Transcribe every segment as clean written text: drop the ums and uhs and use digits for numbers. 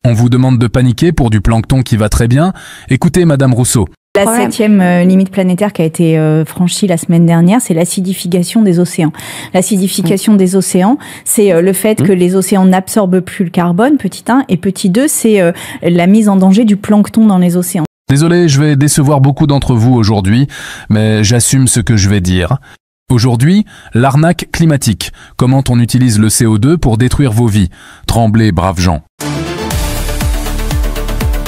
On vous demande de paniquer pour du plancton qui va très bien. Écoutez, Madame Rousseau. La 7e limite planétaire qui a été franchie la semaine dernière, c'est l'acidification des océans. L'acidification des océans, c'est le fait que les océans n'absorbent plus le carbone, petit 1, et petit 2, c'est la mise en danger du plancton dans les océans. Désolé, je vais décevoir beaucoup d'entre vous aujourd'hui, mais j'assume ce que je vais dire. Aujourd'hui, l'arnaque climatique. Comment on utilise le CO2 pour détruire vos vies. Tremblez, braves gens.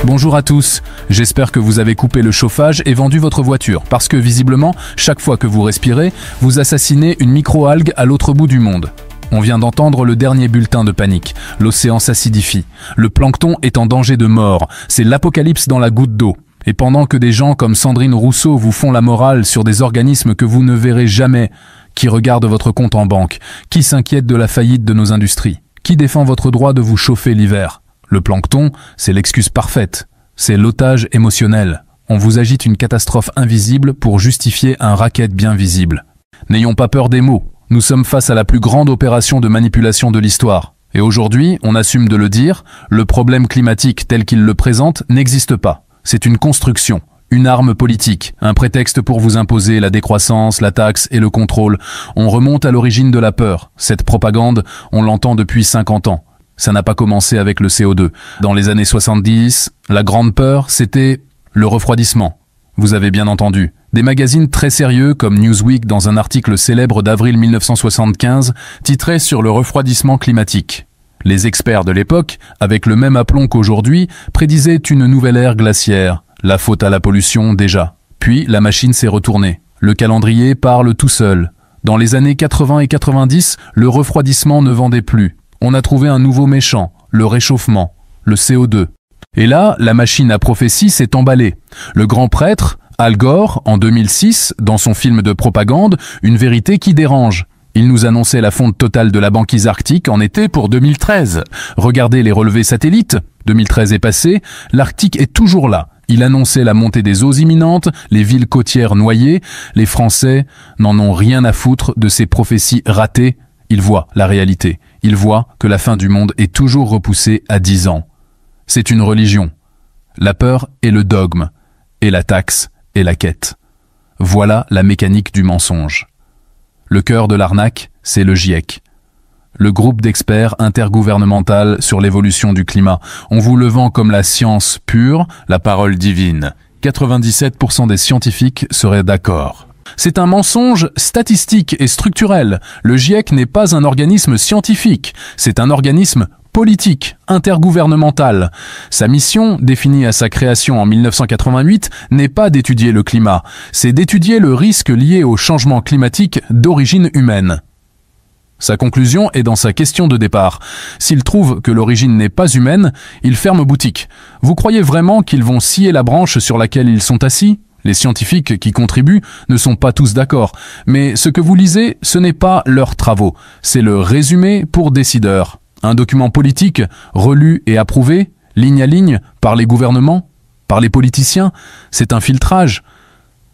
Bonjour à tous, j'espère que vous avez coupé le chauffage et vendu votre voiture, parce que visiblement, chaque fois que vous respirez, vous assassinez une microalgue à l'autre bout du monde. On vient d'entendre le dernier bulletin de panique. L'océan s'acidifie. Le plancton est en danger de mort. C'est l'apocalypse dans la goutte d'eau. Et pendant que des gens comme Sandrine Rousseau vous font la morale sur des organismes que vous ne verrez jamais, qui regardent votre compte en banque, qui s'inquiètent de la faillite de nos industries, qui défend votre droit de vous chauffer l'hiver. Le plancton, c'est l'excuse parfaite. C'est l'otage émotionnel. On vous agite une catastrophe invisible pour justifier un racket bien visible. N'ayons pas peur des mots. Nous sommes face à la plus grande opération de manipulation de l'histoire. Et aujourd'hui, on assume de le dire, le problème climatique tel qu'il le présente n'existe pas. C'est une construction, une arme politique, un prétexte pour vous imposer la décroissance, la taxe et le contrôle. On remonte à l'origine de la peur. Cette propagande, on l'entend depuis 50 ans. Ça n'a pas commencé avec le CO2. Dans les années 70, la grande peur, c'était le refroidissement. Vous avez bien entendu. Des magazines très sérieux comme Newsweek, dans un article célèbre d'avril 1975, titraient sur le refroidissement climatique. Les experts de l'époque, avec le même aplomb qu'aujourd'hui, prédisaient une nouvelle ère glaciaire. La faute à la pollution déjà. Puis la machine s'est retournée. Le calendrier parle tout seul. Dans les années 80 et 90, le refroidissement ne vendait plus. On a trouvé un nouveau méchant, le réchauffement, le CO2. Et là, la machine à prophétie s'est emballée. Le grand prêtre, Al Gore, en 2006, dans son film de propagande, Une vérité qui dérange. Il nous annonçait la fonte totale de la banquise arctique en été pour 2013. Regardez les relevés satellites. 2013 est passé, l'Arctique est toujours là. Il annonçait la montée des eaux imminentes, les villes côtières noyées. Les Français n'en ont rien à foutre de ces prophéties ratées. Ils voient la réalité. Ils voient que la fin du monde est toujours repoussée à 10 ans. C'est une religion. La peur est le dogme, et la taxe est la quête. Voilà la mécanique du mensonge. Le cœur de l'arnaque, c'est le GIEC. Le groupe d'experts intergouvernemental sur l'évolution du climat. On vous le vend comme la science pure, la parole divine. 97% des scientifiques seraient d'accord. C'est un mensonge statistique et structurel. Le GIEC n'est pas un organisme scientifique, c'est un organisme politique, intergouvernemental. Sa mission, définie à sa création en 1988, n'est pas d'étudier le climat, c'est d'étudier le risque lié au changement climatique d'origine humaine. Sa conclusion est dans sa question de départ. S'il trouve que l'origine n'est pas humaine, il ferme boutique. Vous croyez vraiment qu'ils vont scier la branche sur laquelle ils sont assis ? Les scientifiques qui contribuent ne sont pas tous d'accord, mais ce que vous lisez, ce n'est pas leurs travaux, c'est le résumé pour décideurs. Un document politique, relu et approuvé, ligne à ligne, par les gouvernements, par les politiciens, c'est un filtrage.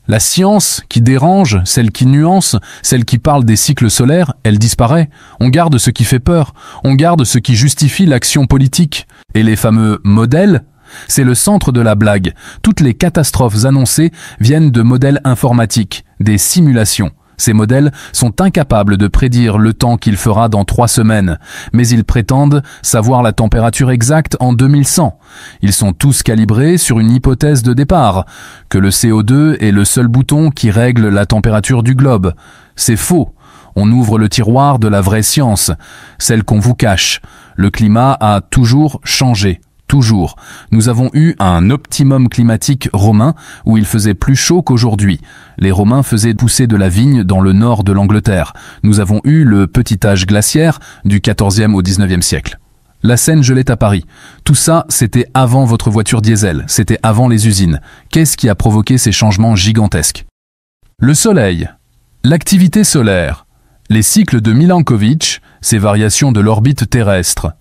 La science qui dérange, celle qui nuance, celle qui parle des cycles solaires, elle disparaît. On garde ce qui fait peur, on garde ce qui justifie l'action politique. Et les fameux modèles, c'est le centre de la blague. Toutes les catastrophes annoncées viennent de modèles informatiques, des simulations. Ces modèles sont incapables de prédire le temps qu'il fera dans 3 semaines, mais ils prétendent savoir la température exacte en 2100. Ils sont tous calibrés sur une hypothèse de départ, que le CO2 est le seul bouton qui règle la température du globe. C'est faux. On ouvre le tiroir de la vraie science, celle qu'on vous cache. Le climat a toujours changé. Toujours. Nous avons eu un optimum climatique romain où il faisait plus chaud qu'aujourd'hui. Les Romains faisaient pousser de la vigne dans le nord de l'Angleterre. Nous avons eu le petit âge glaciaire du XIVe au XIXe siècle. La Seine gelait à Paris. Tout ça, c'était avant votre voiture diesel, c'était avant les usines. Qu'est-ce qui a provoqué ces changements gigantesques? Le soleil, l'activité solaire, les cycles de Milankovitch, ces variations de l'orbite terrestre,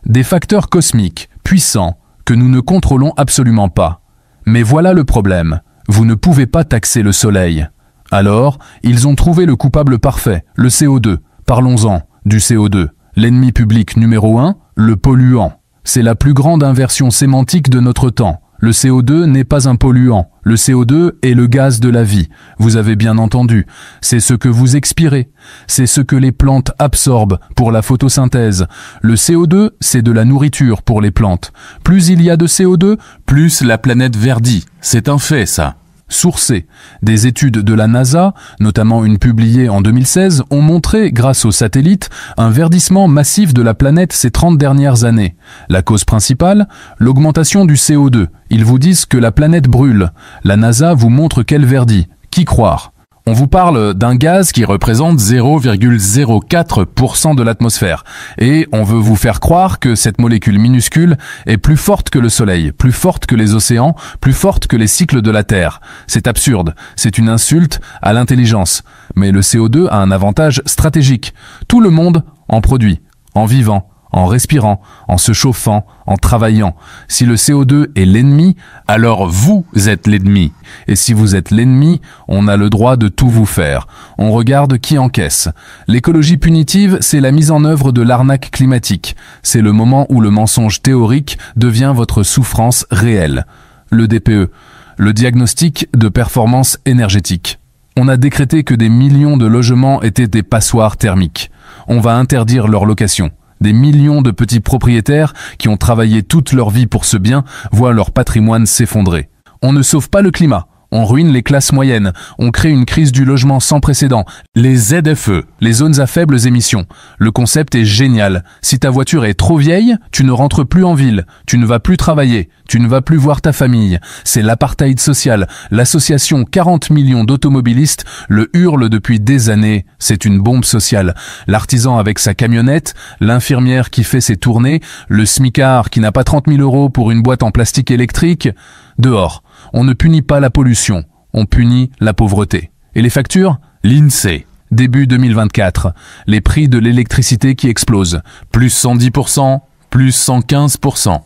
des facteurs cosmiques, puissants, que nous ne contrôlons absolument pas. Mais voilà le problème, vous ne pouvez pas taxer le soleil. Alors, ils ont trouvé le coupable parfait, le CO2. Parlons-en du CO2. L'ennemi public numéro 1, le polluant. C'est la plus grande inversion sémantique de notre temps. Le CO2 n'est pas un polluant. Le CO2 est le gaz de la vie. Vous avez bien entendu. C'est ce que vous expirez. C'est ce que les plantes absorbent pour la photosynthèse. Le CO2, c'est de la nourriture pour les plantes. Plus il y a de CO2, plus la planète verdit. C'est un fait, ça. Sourcés. Des études de la NASA, notamment une publiée en 2016, ont montré, grâce aux satellites, un verdissement massif de la planète ces 30 dernières années. La cause principale, l'augmentation du CO2. Ils vous disent que la planète brûle. La NASA vous montre qu'elle verdit. Qui croire ? On vous parle d'un gaz qui représente 0,04% de l'atmosphère. Et on veut vous faire croire que cette molécule minuscule est plus forte que le Soleil, plus forte que les océans, plus forte que les cycles de la Terre. C'est absurde. C'est une insulte à l'intelligence. Mais le CO2 a un avantage stratégique. Tout le monde en produit, en vivant, en respirant, en se chauffant, en travaillant. Si le CO2 est l'ennemi, alors vous êtes l'ennemi. Et si vous êtes l'ennemi, on a le droit de tout vous faire. On regarde qui encaisse. L'écologie punitive, c'est la mise en œuvre de l'arnaque climatique. C'est le moment où le mensonge théorique devient votre souffrance réelle. Le DPE, le diagnostic de performance énergétique. On a décrété que des millions de logements étaient des passoires thermiques. On va interdire leur location. Des millions de petits propriétaires qui ont travaillé toute leur vie pour ce bien voient leur patrimoine s'effondrer. On ne sauve pas le climat, on ruine les classes moyennes, on crée une crise du logement sans précédent. Les ZFE, les zones à faibles émissions. Le concept est génial. Si ta voiture est trop vieille, tu ne rentres plus en ville, tu ne vas plus travailler, tu ne vas plus voir ta famille. C'est l'apartheid social. L'association 40 millions d'automobilistes le hurle depuis des années. C'est une bombe sociale. L'artisan avec sa camionnette, l'infirmière qui fait ses tournées, le smicard qui n'a pas 30 000 € pour une boîte en plastique électrique. Dehors, on ne punit pas la pollution, on punit la pauvreté. Et les factures ? L'INSEE. Début 2024, les prix de l'électricité qui explosent. Plus 110%, plus 115%.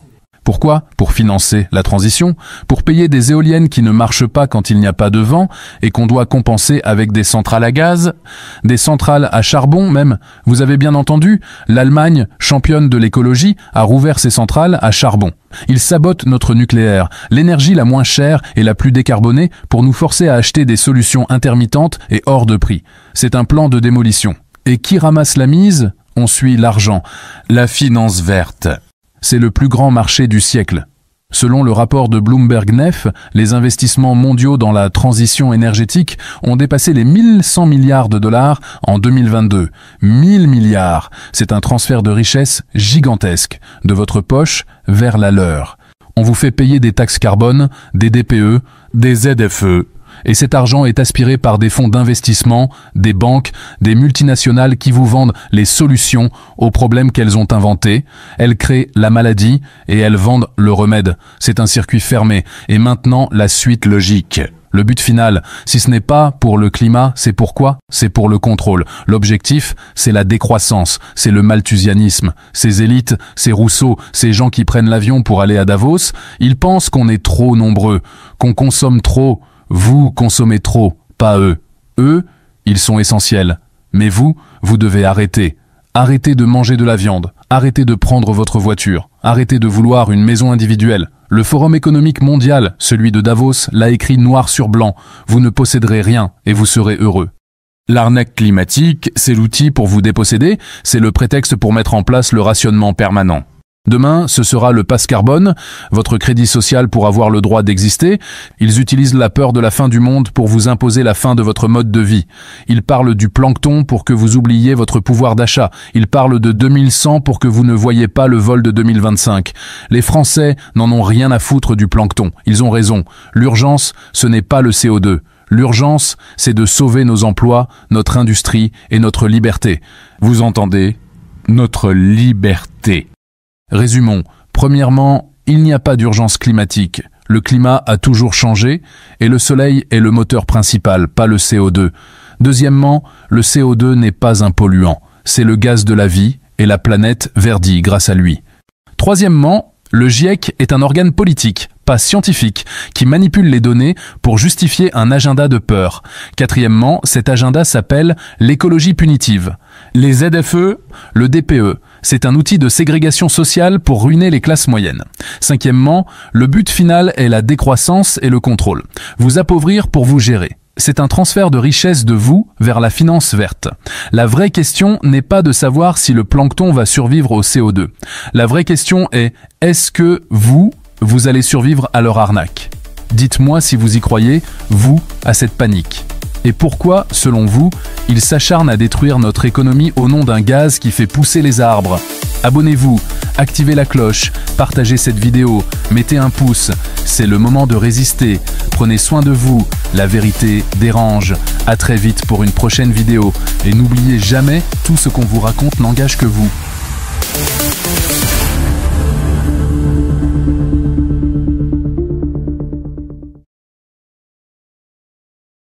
Pourquoi ? Pour financer la transition, pour payer des éoliennes qui ne marchent pas quand il n'y a pas de vent et qu'on doit compenser avec des centrales à gaz, des centrales à charbon même. Vous avez bien entendu, l'Allemagne, championne de l'écologie, a rouvert ses centrales à charbon. Ils sabotent notre nucléaire, l'énergie la moins chère et la plus décarbonée pour nous forcer à acheter des solutions intermittentes et hors de prix. C'est un plan de démolition. Et qui ramasse la mise ? On suit l'argent, la finance verte. C'est le plus grand marché du siècle. Selon le rapport de Bloomberg Nef, les investissements mondiaux dans la transition énergétique ont dépassé les 1100 milliards de dollars en 2022. 1000 milliards, c'est un transfert de richesse gigantesque, de votre poche vers la leur. On vous fait payer des taxes carbone, des DPE, des ZFE. Et cet argent est aspiré par des fonds d'investissement, des banques, des multinationales qui vous vendent les solutions aux problèmes qu'elles ont inventés. Elles créent la maladie et elles vendent le remède. C'est un circuit fermé. Et maintenant, la suite logique. Le but final, si ce n'est pas pour le climat, c'est pourquoi ? C'est pour le contrôle. L'objectif, c'est la décroissance, c'est le malthusianisme. Ces élites, ces Rousseau, ces gens qui prennent l'avion pour aller à Davos, ils pensent qu'on est trop nombreux, qu'on consomme trop. Vous consommez trop, pas eux. Eux, ils sont essentiels. Mais vous, vous devez arrêter. Arrêtez de manger de la viande. Arrêtez de prendre votre voiture. Arrêtez de vouloir une maison individuelle. Le Forum économique mondial, celui de Davos, l'a écrit noir sur blanc. Vous ne posséderez rien et vous serez heureux. L'arnaque climatique, c'est l'outil pour vous déposséder, c'est le prétexte pour mettre en place le rationnement permanent. Demain, ce sera le passe carbone, votre crédit social pour avoir le droit d'exister. Ils utilisent la peur de la fin du monde pour vous imposer la fin de votre mode de vie. Ils parlent du plancton pour que vous oubliez votre pouvoir d'achat. Ils parlent de 2100 pour que vous ne voyez pas le vol de 2025. Les Français n'en ont rien à foutre du plancton. Ils ont raison. L'urgence, ce n'est pas le CO2. L'urgence, c'est de sauver nos emplois, notre industrie et notre liberté. Vous entendez ? Notre liberté. Résumons. Premièrement, il n'y a pas d'urgence climatique. Le climat a toujours changé et le soleil est le moteur principal, pas le CO2. Deuxièmement, le CO2 n'est pas un polluant. C'est le gaz de la vie et la planète verdit grâce à lui. Troisièmement, le GIEC est un organe politique, pas scientifique, qui manipule les données pour justifier un agenda de peur. Quatrièmement, cet agenda s'appelle l'écologie punitive. Les ZFE, le DPE, C'est un outil de ségrégation sociale pour ruiner les classes moyennes. Cinquièmement, le but final est la décroissance et le contrôle. Vous appauvrir pour vous gérer. C'est un transfert de richesse de vous vers la finance verte. La vraie question n'est pas de savoir si le plancton va survivre au CO2. La vraie question est, est-ce que vous allez survivre à leur arnaque? Dites-moi si vous y croyez, vous, à cette panique. Et pourquoi, selon vous, ils s'acharnent à détruire notre économie au nom d'un gaz qui fait pousser les arbres? Abonnez-vous, activez la cloche, partagez cette vidéo, mettez un pouce. C'est le moment de résister. Prenez soin de vous. La vérité dérange. À très vite pour une prochaine vidéo. Et n'oubliez jamais, tout ce qu'on vous raconte n'engage que vous.